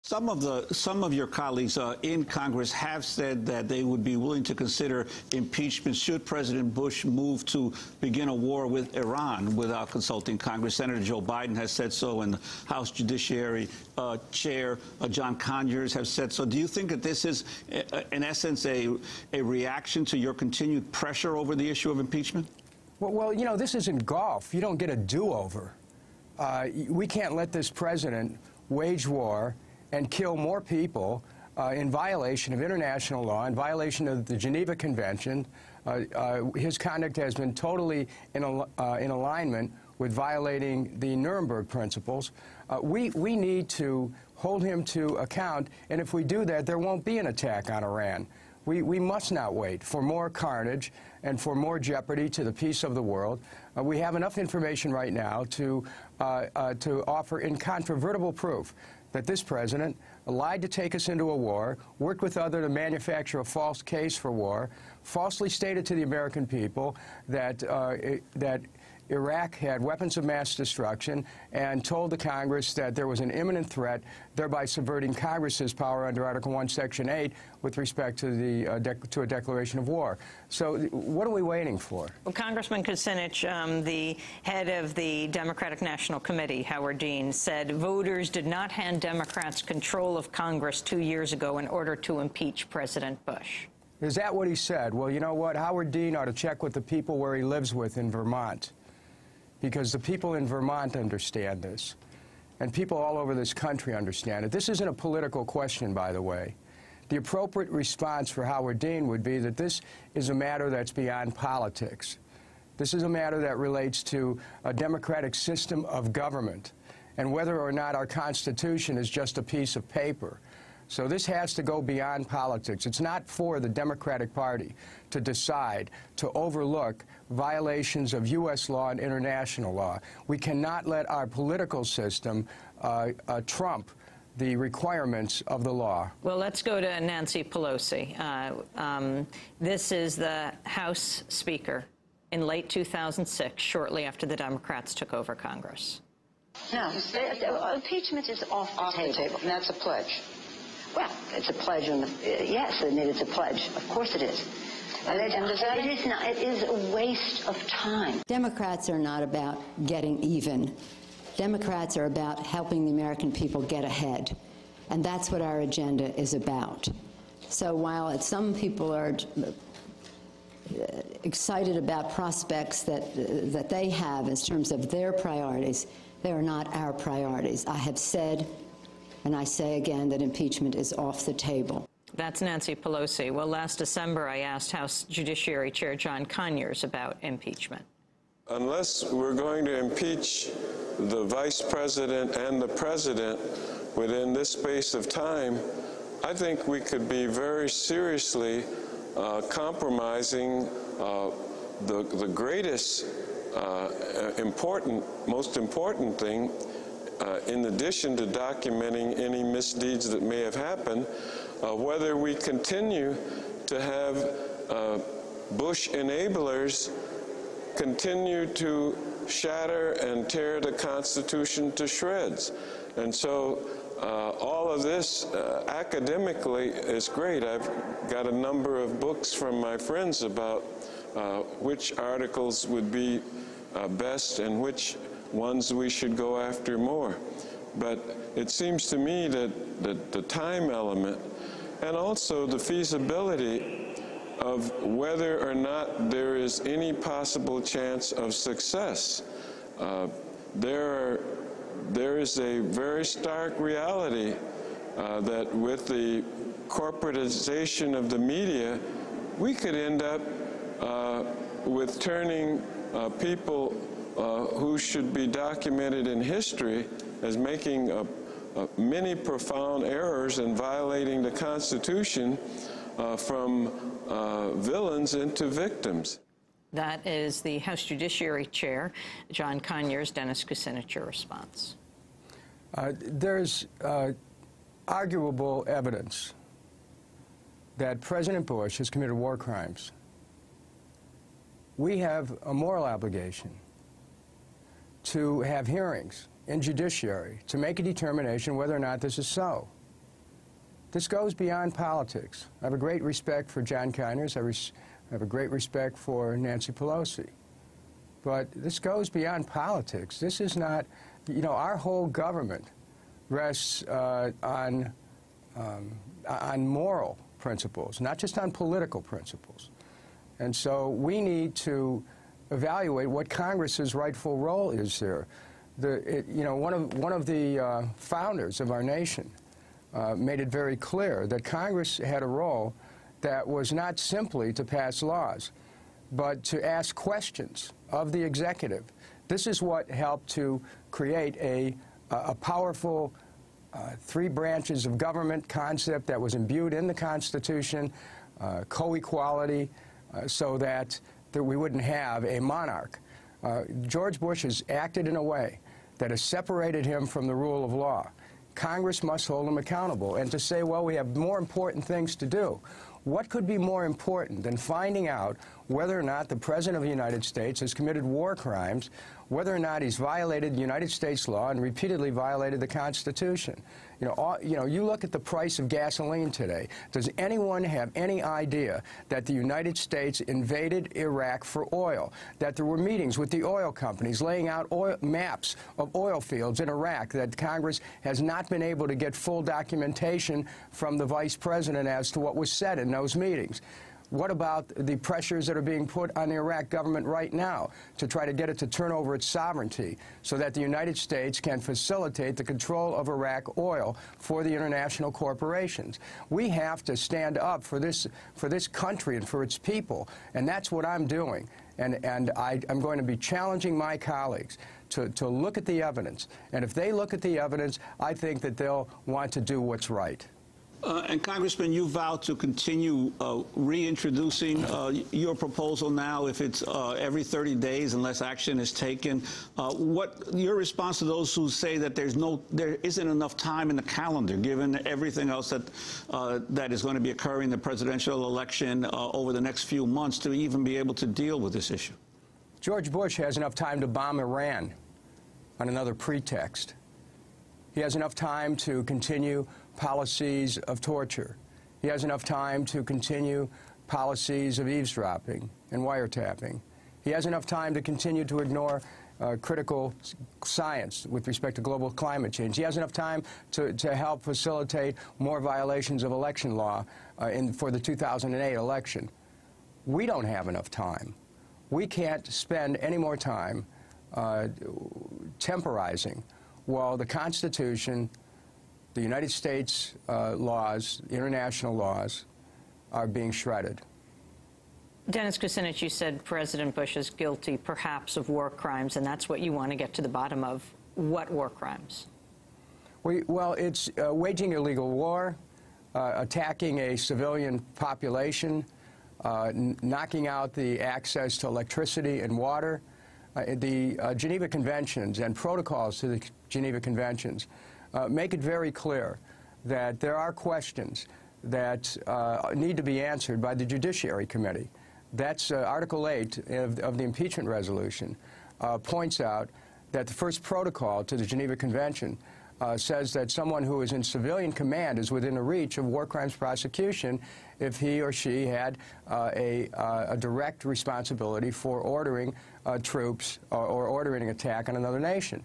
Some of your colleagues in Congress have said that they would be willing to consider impeachment should President Bush move to begin a war with Iran without consulting Congress. Senator Joe Biden has said so, and the House Judiciary Chair John Conyers have said so. Do you think that this is, in essence, a reaction to your continued pressure over the issue of impeachment? Well, you know, this isn't golf. You don't get a do-over. We can't let this president wage war and kill more people in violation of international law, in violation of the Geneva Convention. His conduct has been totally in alignment with violating the Nuremberg principles. We need to hold him to account, and if we do that, there won't be an attack on Iran. We must not wait for more carnage and for more jeopardy to the peace of the world. We have enough information right now to offer incontrovertible proof that this president lied to take us into a war, worked with others to manufacture a false case for war, falsely stated to the American people that Iraq had weapons of mass destruction, and told the Congress that there was an imminent threat, thereby subverting Congress's power under Article 1, Section 8 with respect to a declaration of war. So what are we waiting for? Well, Congressman Kucinich, the head of the Democratic National Committee, Howard Dean, said voters did not hand Democrats control of Congress 2 years ago in order to impeach President Bush. Is that what he said? Well, you know what? Howard Dean ought to check with the people where he lives with in Vermont, because the people in Vermont understand this, and people all over this country understand it. This isn't a political question, by the way. The appropriate response for Howard Dean would be that this is a matter that's beyond politics. This is a matter that relates to a democratic system of government and whether or not our Constitution is just a piece of paper. So this has to go beyond politics. It's not for the Democratic Party to decide to overlook violations of U.S. law and international law. We cannot let our political system trump the requirements of the law. Well, let's go to Nancy Pelosi. This is the House Speaker in late 2006, shortly after the Democrats took over Congress. No, impeachment is off the table. And that's a pledge. Well, it's a pledge on the, yes, admit it's a pledge. Of course it is. It is not. It is a waste of time. Democrats are not about getting even. Democrats are about helping the American people get ahead. And that's what our agenda is about. So while some people are excited about prospects that they have in terms of their priorities, they are not our priorities. I have said, and I say again, that impeachment is off the table. That's Nancy Pelosi. Well, last December, I asked House Judiciary Chair John Conyers about impeachment. Unless we're going to impeach the vice president and the president within this space of time, I think we could be very seriously compromising the greatest most important thing, in addition to documenting any misdeeds that may have happened, whether we continue to have Bush enablers continue to shatter and tear the Constitution to shreds. And so all of this academically is great. I've got a number of books from my friends about which articles would be best and which ones we should go after more. But it seems to me that the time element and also the feasibility of whether or not there is any possible chance of success. There is a very stark reality that with the corporatization of the media, we could end up with turning people who should be documented in history as making many profound errors and violating the Constitution from villains into victims. That is the House Judiciary Chair, John Conyers. Dennis Kucinich, your response. There's arguable evidence that President Bush has committed war crimes. We have a moral obligation to have hearings in judiciary to make a determination whether or not this is so. This goes beyond politics. I have a great respect for John Conyers. I have a great respect for Nancy Pelosi. But this goes beyond politics. This is not, you know, our whole government rests on moral principles, not just on political principles. And so we need to evaluate what Congress's rightful role is here. You know, one of the founders of our nation made it very clear that Congress had a role that was not simply to pass laws, but to ask questions of the executive. This is what helped to create a powerful three branches of government concept that was imbued in the Constitution, co-equality, so that we wouldn't have a monarch. George Bush has acted in a way that has separated him from the rule of law. Congress must hold him accountable. And to say, well, we have more important things to do. What could be more important than finding out whether or not the President of the United States has committed war crimes, whether or not he's violated United States law and repeatedly violated the Constitution? You look at the price of gasoline today. Does anyone have any idea that the United States invaded Iraq for oil, that there were meetings with the oil companies laying out maps of oil fields in Iraq, that Congress has not been able to get full documentation from the Vice President as to what was said in those meetings? What about the pressures that are being put on the Iraq government right now to try to get it to turn over its sovereignty so that the United States can facilitate the control of Iraq oil for the international corporations? We have to stand up for this country and for its people, and that's what I'm doing. And I'm going to be challenging my colleagues to look at the evidence. And if they look at the evidence, I think that they'll want to do what's right. And Congressman, you vowed to continue reintroducing your proposal now if it's every 30 days unless action is taken. What your response to those who say that there isn't enough time in the calendar, given everything else that is going to be occurring in the presidential election over the next few months to even be able to deal with this issue? George Bush has enough time to bomb Iran on another pretext. He has enough time to continue policies of torture. He has enough time to continue policies of eavesdropping and wiretapping. He has enough time to continue to ignore critical science with respect to global climate change. He has enough time to help facilitate more violations of election law for the 2008 election. We don't have enough time. We can't spend any more time temporizing while the Constitution, the United States laws, international laws, are being shredded. Dennis Kucinich, you said President Bush is guilty, perhaps, of war crimes, and that's what you want to get to the bottom of. What war crimes? Well, it's waging illegal war, attacking a civilian population, knocking out the access to electricity and water. The Geneva Conventions and protocols to the Geneva Conventions make it very clear that there are questions that need to be answered by the Judiciary Committee. That's Article 8 of the impeachment resolution points out that the first protocol to the Geneva Convention says that someone who is in civilian command is within the reach of war crimes prosecution if he or she had a direct responsibility for ordering troops or ordering an attack on another nation.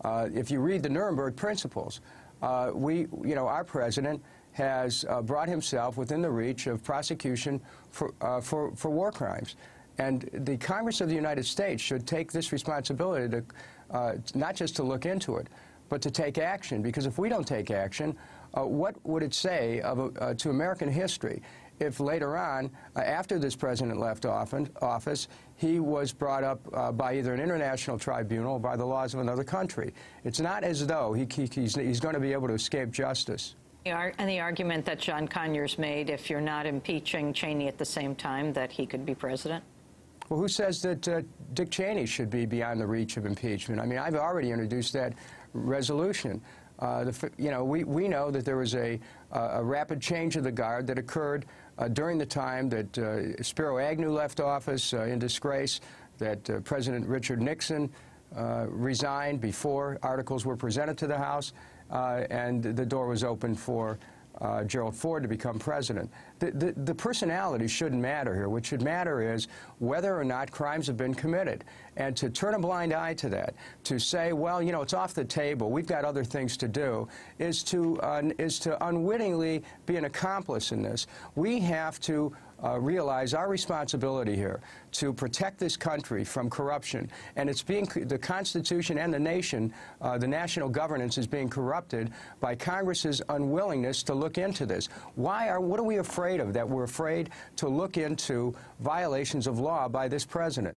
If you read the Nuremberg Principles, our president has brought himself within the reach of prosecution for war crimes. And the Congress of the United States should take this responsibility to not just to look into it, but to take action. Because if we don't take action, what would it say to American history if later on, after this president left office, he was brought up by either an international tribunal or by the laws of another country? It's not as though he's going to be able to escape justice. And the argument that John Conyers made, if you're not impeaching Cheney at the same time, that he could be president? Well, who says that Dick Cheney should be beyond the reach of impeachment? I mean, I've already introduced that resolution. We know that there was a rapid change of the guard that occurred during the time that Spiro Agnew left office in disgrace, that President Richard Nixon resigned before articles were presented to the House, and the door was open for Gerald Ford to become president. The personality shouldn't matter here. What should matter is whether or not crimes have been committed. And to turn a blind eye to that, to say, well, you know, it's off the table, we've got other things to do, is to unwittingly be an accomplice in this. We have to realize our responsibility here to protect this country from corruption. And it's being, the Constitution and the nation, the national governance is being corrupted by Congress's unwillingness to look into this. What are we afraid of? That we're afraid to look into violations of law by this president.